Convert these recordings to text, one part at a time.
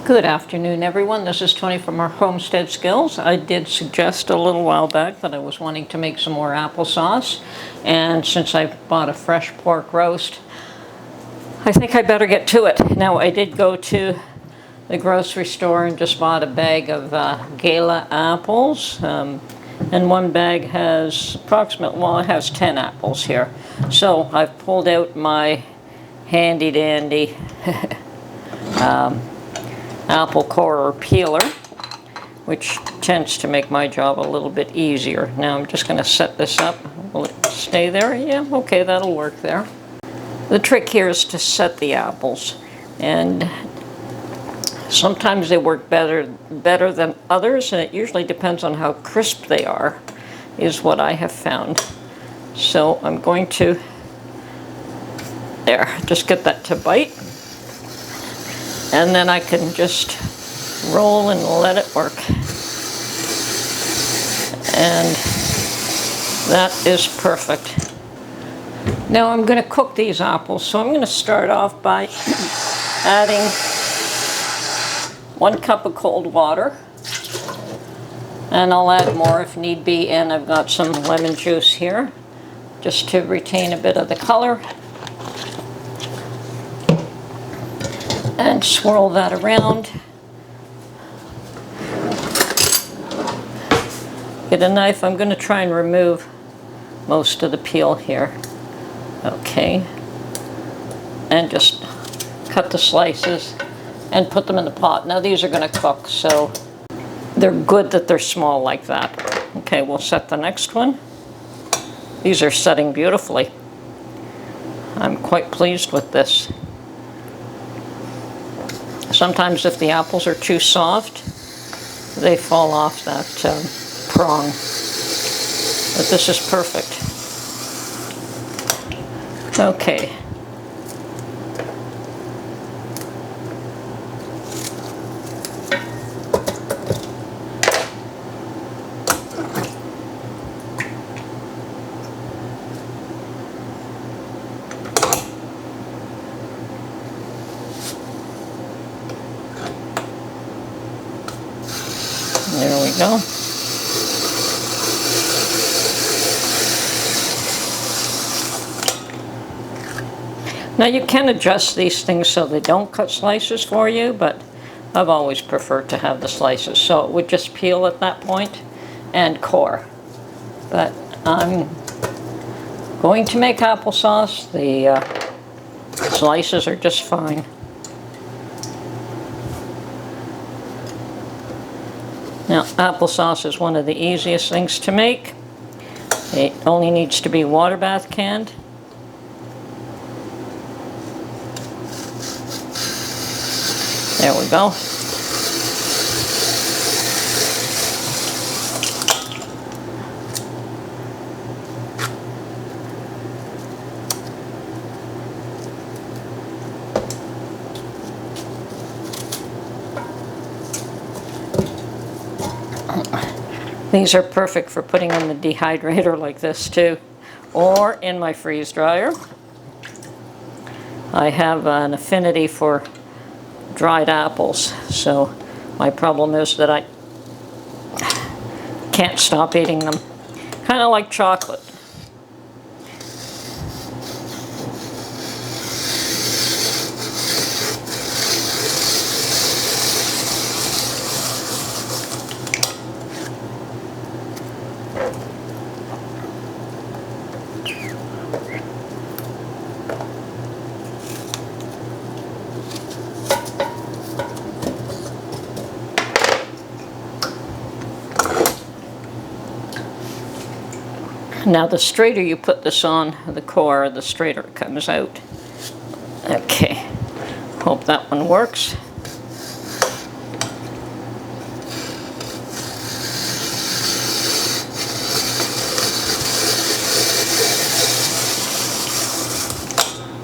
Good afternoon, everyone. This is Tony from our Homestead Skills. I did suggest a little while back that I was wanting to make some more applesauce, and since I bought a fresh pork roast, I think I better get to it. Now, I did go to the grocery store and just bought a bag of Gala apples, and one bag has it has 10 apples here. So I've pulled out my handy dandy apple core or peeler, which tends to make my job a little bit easier. Now I'm just going to set this up. Will it stay there? Yeah, okay, that'll work there. The trick here is to set the apples, and sometimes they work better than others, and it usually depends on how crisp they are, is what I have found. So I'm going to, just get that to bite. And then I can just roll and let it work. And that is perfect. Now I'm going to cook these apples. So I'm going to start off by adding 1 cup of cold water. And I'll add more if need be. And I've got some lemon juice here, just to retain a bit of the color. And swirl that around. Get a knife. I'm going to try and remove most of the peel here. Okay. And just cut the slices and put them in the pot. Now these are going to cook, so they're good that they're small like that. Okay, we'll set the next one. These are setting beautifully. I'm quite pleased with this. Sometimes if the apples are too soft, they fall off that prong. But this is perfect. Okay. There we go. Now you can adjust these things so they don't cut slices for you, but I've always preferred to have the slices. So it would just peel at that point and core. But I'm going to make applesauce. The slices are just fine. Now, applesauce is one of the easiest things to make. It only needs to be water bath canned. There we go. These are perfect for putting in the dehydrator like this too, or in my freeze dryer. I have an affinity for dried apples, so my problem is that I can't stop eating them. Kind of like chocolate. Now the straighter you put this on the core, the straighter it comes out. Okay, hope that one works.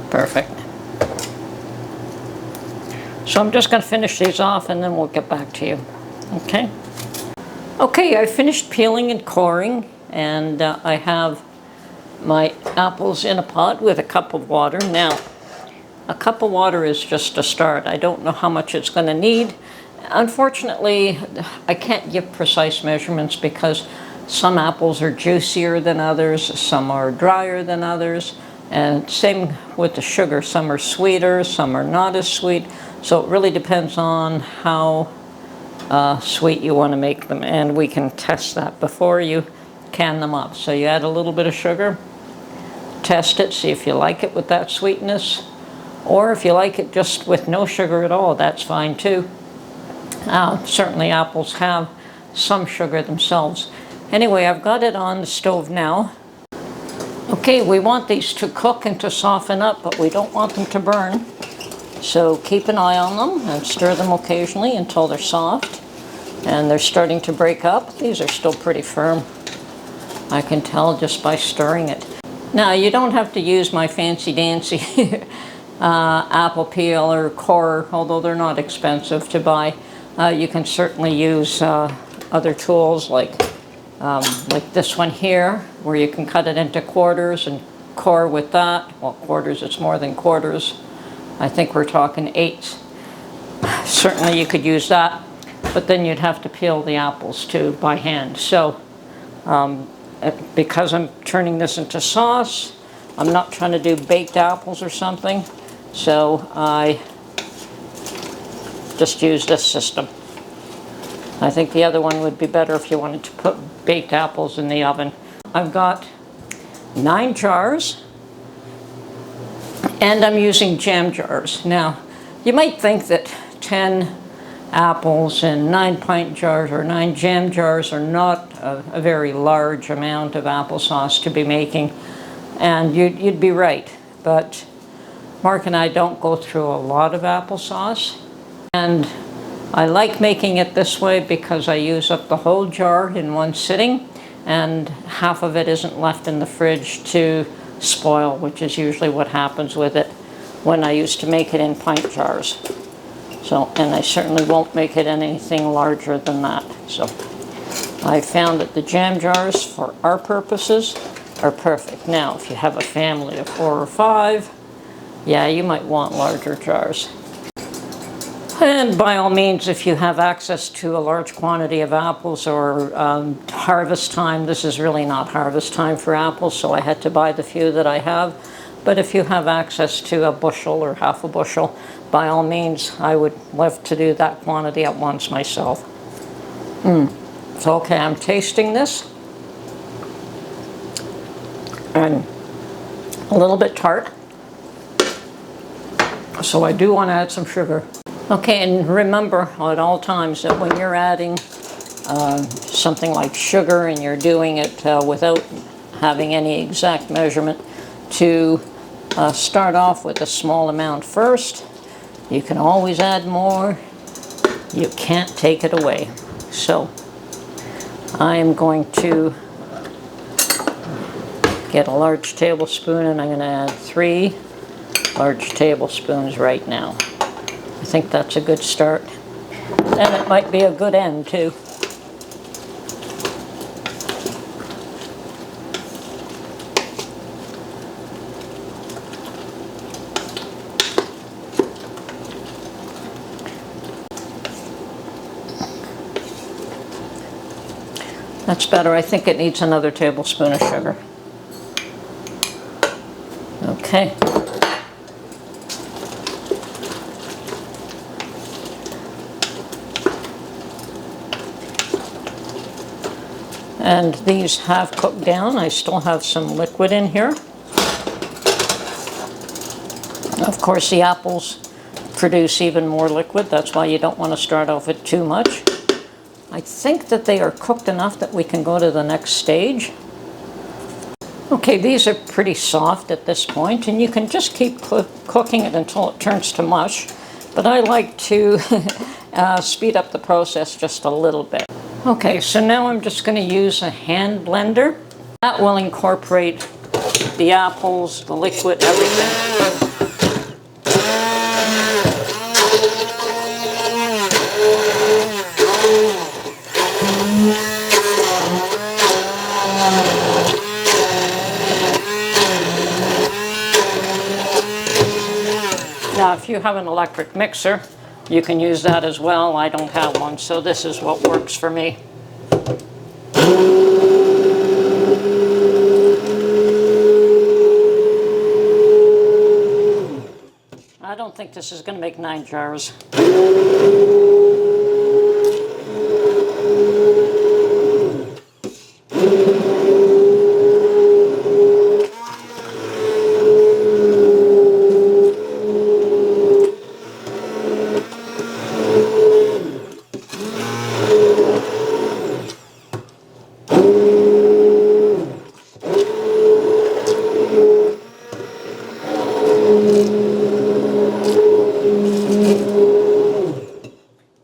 Perfect. So I'm just going to finish these off and then we'll get back to you. Okay? Okay, I finished peeling and coring, and I have my apples in a pot with a cup of water. Now, a cup of water is just a start. I don't know how much it's going to need. Unfortunately, I can't give precise measurements because some apples are juicier than others, some are drier than others, and same with the sugar. Some are sweeter, some are not as sweet. So it really depends on how sweet you want to make them, and we can test that before you can them up. So you add a little bit of sugar, test it, see if you like it with that sweetness, or if you like it just with no sugar at all, that's fine too. Certainly apples have some sugar themselves. Anyway, I've got it on the stove now. Okay, we want these to cook and to soften up, but we don't want them to burn. So keep an eye on them and stir them occasionally until they're soft. And they're starting to break up. These are still pretty firm. I can tell just by stirring it. Now, you don't have to use my fancy-dancy apple peeler core, although they're not expensive to buy. You can certainly use other tools like this one here, where you can cut it into quarters and core with that. Well, quarters, it's more than quarters. I think we're talking eighths. Certainly you could use that, but then you'd have to peel the apples too by hand. So because I'm turning this into sauce, I'm not trying to do baked apples or something, so I just use this system. I think the other one would be better if you wanted to put baked apples in the oven. I've got 9 jars, and I'm using jam jars. Now, you might think that 10 apples in 9 pint jars or 9 jam jars are not a very large amount of applesauce to be making, and you'd be right. But Mark and I don't go through a lot of applesauce, and I like making it this way because I use up the whole jar in one sitting, and half of it isn't left in the fridge to spoil, which is usually what happens with it when I used to make it in pint jars. So, and I certainly won't make it anything larger than that. So I found that the jam jars for our purposes are perfect. Now, if you have a family of 4 or 5, yeah, you might want larger jars. And by all means, if you have access to a large quantity of apples or harvest time, this is really not harvest time for apples, so I had to buy the few that I have. But if you have access to a bushel or half a bushel, by all means, I would love to do that quantity at once myself. So, okay, I'm tasting this. And a little bit tart. So I do want to add some sugar. Okay, and remember at all times that when you're adding something like sugar and you're doing it without having any exact measurement, to start off with a small amount first. You can always add more. You can't take it away. So I am going to get a large tablespoon, and I'm going to add 3 large tablespoons right now. I think that's a good start, and it might be a good end too. That's better. I think it needs another tablespoon of sugar. Okay. And these have cooked down. I still have some liquid in here. Of course, the apples produce even more liquid. That's why you don't want to start off with too much. I think that they are cooked enough that we can go to the next stage. Okay, these are pretty soft at this point, and you can just keep cooking it until it turns to mush. But I like to speed up the process just a little bit. Okay, so now I'm just going to use a hand blender. That will incorporate the apples, the liquid, everything. Now, if you have an electric mixer, You can use that as well. I don't have one, so this is what works for me. I don't think this is going to make 9 jars.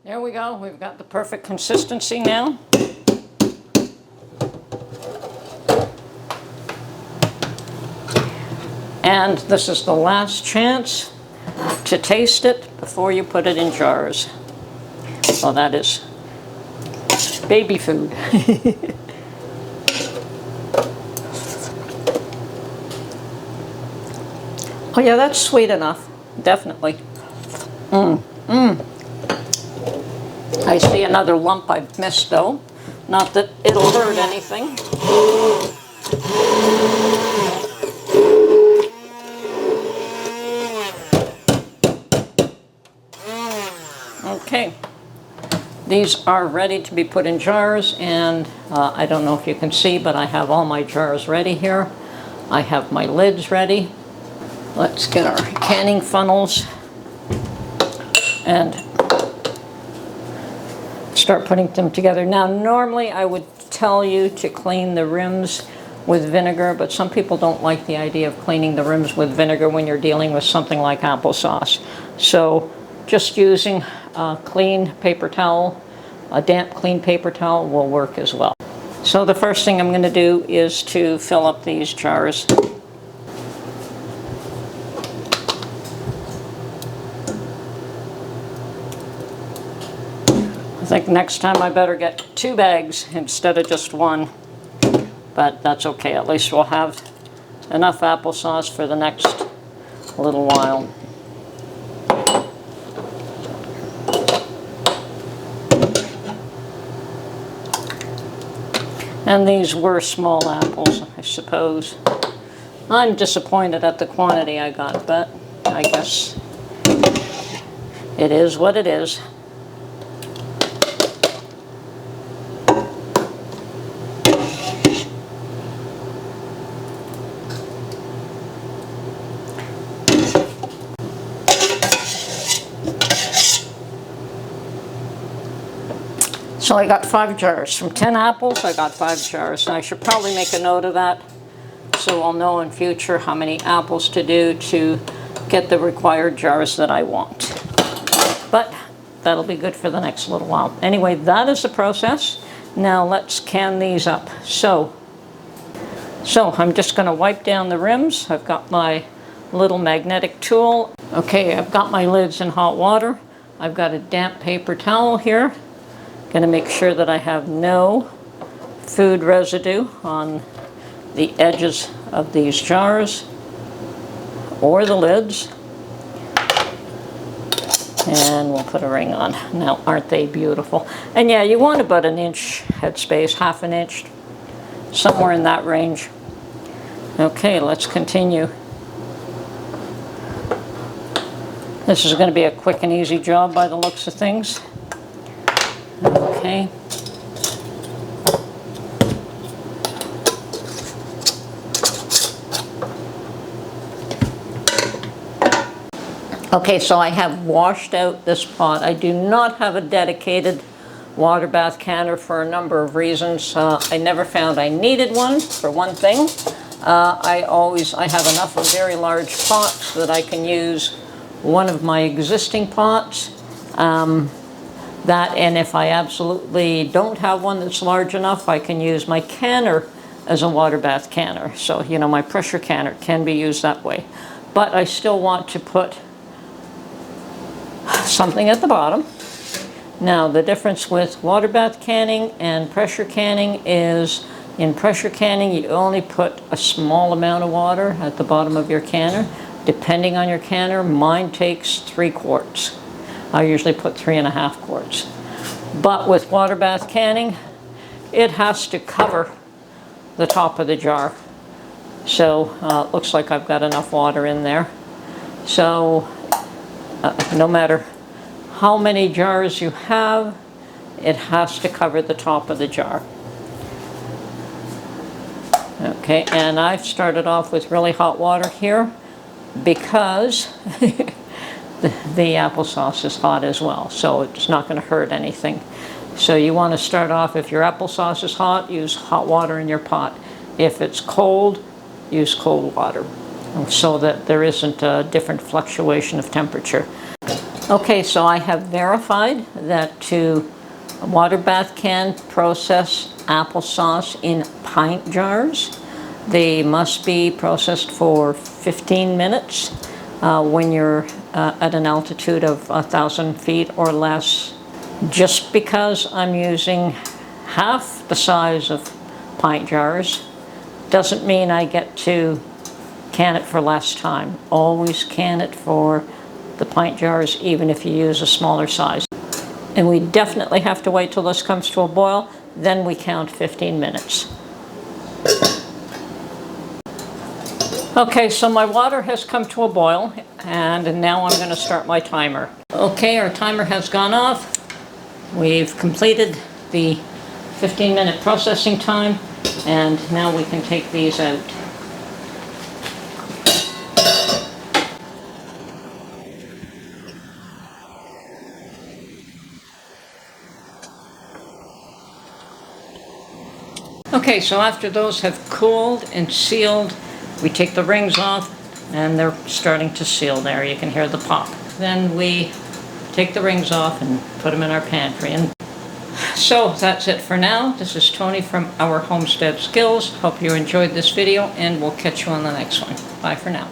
There we go. We've got the perfect consistency now. And this is the last chance to taste it before you put it in jars. Well, that is baby food. Oh yeah, that's sweet enough, definitely. I see another lump I've missed though. Not that it'll hurt anything. Okay, these are ready to be put in jars, and I don't know if you can see, but I have all my jars ready here. I have my lids ready. Let's get our canning funnels and start putting them together. Now, normally I would tell you to clean the rims with vinegar, but some people don't like the idea of cleaning the rims with vinegar when you're dealing with something like applesauce. So just using a clean paper towel, a damp clean paper towel will work as well. So the first thing I'm going to do is to fill up these jars. I think next time I better get 2 bags instead of just 1, but that's okay. At least we'll have enough applesauce for the next little while. And these were small apples, I suppose. I'm disappointed at the quantity I got, but I guess it is what it is. So I got 5 jars. From 10 apples, I got 5 jars. And I should probably make a note of that so I'll know in future how many apples to do to get the required jars that I want. But that'll be good for the next little while. Anyway, that is the process. Now let's can these up. So I'm just going to wipe down the rims. I've got my little magnetic tool. Okay, I've got my lids in hot water. I've got a damp paper towel here. Going to make sure that I have no food residue on the edges of these jars or the lids. And we'll put a ring on. Now, aren't they beautiful? And yeah, you want about 1 inch headspace, half an inch, somewhere in that range. Okay, let's continue. This is going to be a quick and easy job by the looks of things. Okay. Okay, so I have washed out this pot. I do not have a dedicated water bath canner for a number of reasons. I never found I needed one, for one thing. I have enough of very large pots that I can use one of my existing pots. And if I absolutely don't have one that's large enough, I can use my canner as a water bath canner. So, you know, my pressure canner can be used that way. But I still want to put something at the bottom. Now, the difference with water bath canning and pressure canning is in pressure canning, you only put a small amount of water at the bottom of your canner. Depending on your canner, mine takes 3 quarts. I usually put 3.5 quarts. But with water bath canning, it has to cover the top of the jar. So it looks like I've got enough water in there. So no matter how many jars you have, it has to cover the top of the jar. Okay, and I've started off with really hot water here because the applesauce is hot as well, so it's not going to hurt anything. So you want to start off, if your applesauce is hot, use hot water in your pot. If it's cold, use cold water, so that there isn't a different fluctuation of temperature. Okay, so I have verified that to water bath can process applesauce in pint jars, they must be processed for 15 minutes when you're at an altitude of 1,000 feet or less. Just because I'm using half the size of pint jars doesn't mean I get to can it for less time. Always can it for the pint jars, even if you use a smaller size. And we definitely have to wait till this comes to a boil, then we count 15 minutes. Okay, so my water has come to a boil, and now I'm going to start my timer. Okay, our timer has gone off. We've completed the 15-minute processing time, and now we can take these out. Okay, so after those have cooled and sealed, we take the rings off, and they're starting to seal there. You can hear the pop. Then we take the rings off and put them in our pantry. And so that's it for now. This is Tony from our Homestead Skills. Hope you enjoyed this video, and we'll catch you on the next one. Bye for now.